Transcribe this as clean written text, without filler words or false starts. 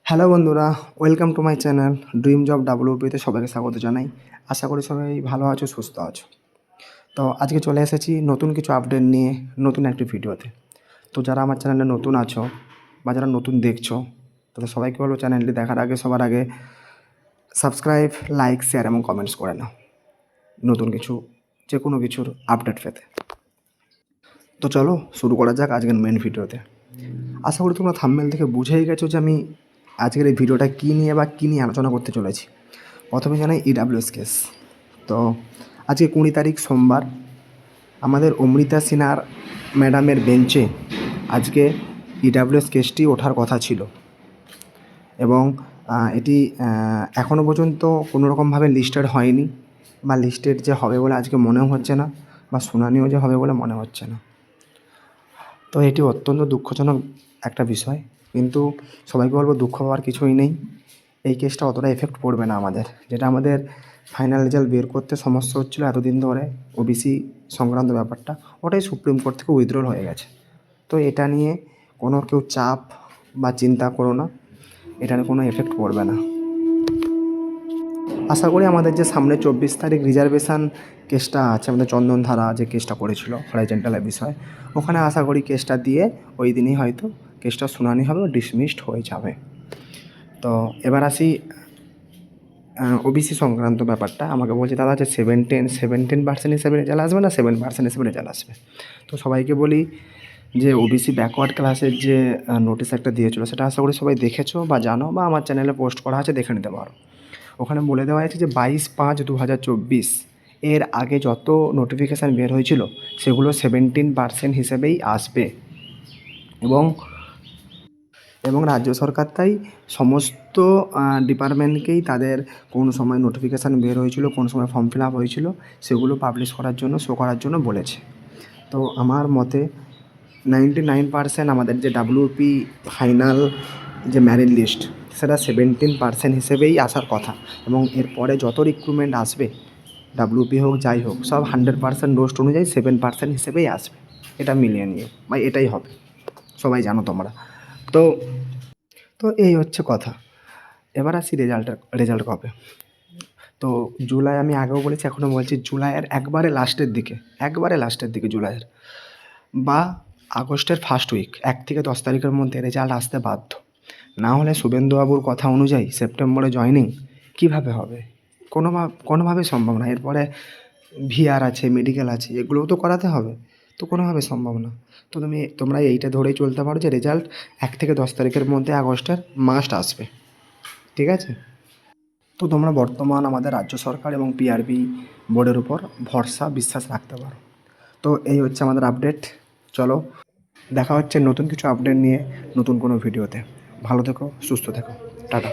Hello বন্ধুরা, welcome to my channel dream job ডাব্লিউপিতে সবাইকে স্বাগত জানাই। আশা করি সবাই ভালো আছো, সুস্থ আছো। তো আজকে চলে এসেছি নতুন কিছু আপডেট নিয়ে নতুন একটি ভিডিওতে। তো যারা আমার চ্যানেলে নতুন আছো বা যারা নতুন দেখছো, তাদের সবাইকে বলবো চ্যানেলটি দেখার আগে সবার আগে সাবস্ক্রাইব, লাইক, শেয়ার এবং কমেন্টস করে নাও নতুন কিছু যে কোনো কিছুর আপডেট পেতে। তো চলো শুরু করা যাক আজকের মেন ভিডিওতে। আশা করি তোমরা থাম্বনেল থেকে বুঝেই গেছো যে আমি আজকের এই ভিডিওটা কী নিয়ে বা কী নিয়ে আলোচনা করতে চলেছি। প্রথমে জানাই ইডাব্লিউএস কেস। তো আজকে 20 তারিখ সোমবার, আমাদের অমৃতা সিনহার ম্যাডামের বেঞ্চে আজকে ইডাব্লিউএস কেসটি ওঠার কথা ছিল এবং এটি এখনও পর্যন্ত কোনো রকমভাবে লিস্টেড হয়নি বা লিস্টেড যে হবে বলে আজকে মনেও হচ্ছে না বা শুনানিও যে হবে বলে মনে হচ্ছে না। তো এটি অত্যন্ত দুঃখজনক একটা বিষয়, কিন্তু সবাইকে বলবো দুঃখ পাওয়ার কিছুই নেই। এই কেসটা অতটা এফেক্ট পড়বে না আমাদের, যেটা আমাদের ফাইনাল রেজাল্ট বের করতে সমস্যা হচ্ছিলো এতদিন ধরে ওবিসি সংক্রান্ত ব্যাপারটা, ওটাই সুপ্রিম কোর্ট থেকে উইথড্রল হয়ে গেছে। তো এটা নিয়ে কোনো কেউ চাপ বা চিন্তা করো না, এটার কোনো এফেক্ট পড়বে না। আশা করি আমাদের যে সামনে 24 তারিখ রিজার্ভেশন কেসটা আছে, আমাদের চন্দনধারা যে কেসটা করেছিল হরাইজন্টালের বিষয়, ওখানে আশা করি কেসটা দিয়ে ওই দিনই হয়তো কেসটা শুনানি হবে, ডিসমিসড হয়ে যাবে। তো এবার আসি ওবিসি সংক্রান্ত ব্যাপারটা। আমাকে বলছে দাদা যে 17% হিসেবে রেজাল্ট আসবে না 7% হিসেবে রেজাল্ট আসবে। তো সবাইকে বলি যে ওবিসি ব্যাকওয়ার্ড ক্লাসের যে নোটিশ একটা দিয়েছিলো, সেটা আশা করি সবাই দেখেছো বা জানো বা আমার চ্যানেলে পোস্ট করা আছে, দেখে নিতে পারো। ওখানে বলে দেওয়া আছে যে 22/5/2024 এর আগে যত নোটিফিকেশান বের হয়েছিল সেগুলো 17% হিসেবেই আসবে এবং রাজ্য সরকার তাই সমস্ত ডিপার্টমেন্টকেই তাদের কোন সময় নোটিফিকেশান বের হয়েছিল, কোন সময় ফর্ম ফিল আপ হয়েছিল, সেগুলো পাবলিশ করার জন্য, শো করার জন্য বলেছে। তো আমার মতে 99% আমাদের যে ডাব্লিউপি ফাইনাল যে মেরিট লিস্ট, সেটা 17% হিসেবেই আসার কথা এবং এরপরে যত রিক্রুটমেন্ট আসবে ডাব্লিউপি হোক যাই হোক, সব 100% রোস্ট অনুযায়ী 7% হিসেবেই আসবে। এটা মিলিয়ে নিও বা এটাই হবে, সবাই জানো তোমরা। তো তো এই হচ্ছে কথা। এবার আসি রেজাল্ট কবে। তো জুলাই, আমি আগেও বলেছি এখনও বলছি, জুলাইয়ের একবারে লাস্টের দিকে জুলাইয়ের বা আগস্টের ফার্স্ট উইক 1 থেকে 10 তারিখের মধ্যে রেজাল্ট আসতে বাধ্য। না হলে শুভেন্দুবাবুর কথা অনুযায়ী সেপ্টেম্বরে জয়েনিং কীভাবে হবে? কোনোভাবে সম্ভব না। এরপরে ভিআর আছে, মেডিকেল আছে, এগুলোও তো করাতে হবে, তো কোনোভাবে সম্ভব না। তো তোমরা এইটা ধরেই চলতে পারো যে রেজাল্ট 1 থেকে 10 তারিখের মধ্যে আগস্টের মাস্ট আসবে, ঠিক আছে? তো তোমরা বর্তমান আমাদের রাজ্য সরকার এবং পিআরবি বোর্ডের উপর ভরসা বিশ্বাস রাখতে পারো। তো এই হচ্ছে আমাদের আপডেট। চলো দেখা হচ্ছে নতুন কিছু আপডেট নিয়ে নতুন কোনো ভিডিওতে। ভালো থেকো, সুস্থ থেকো, টাটা।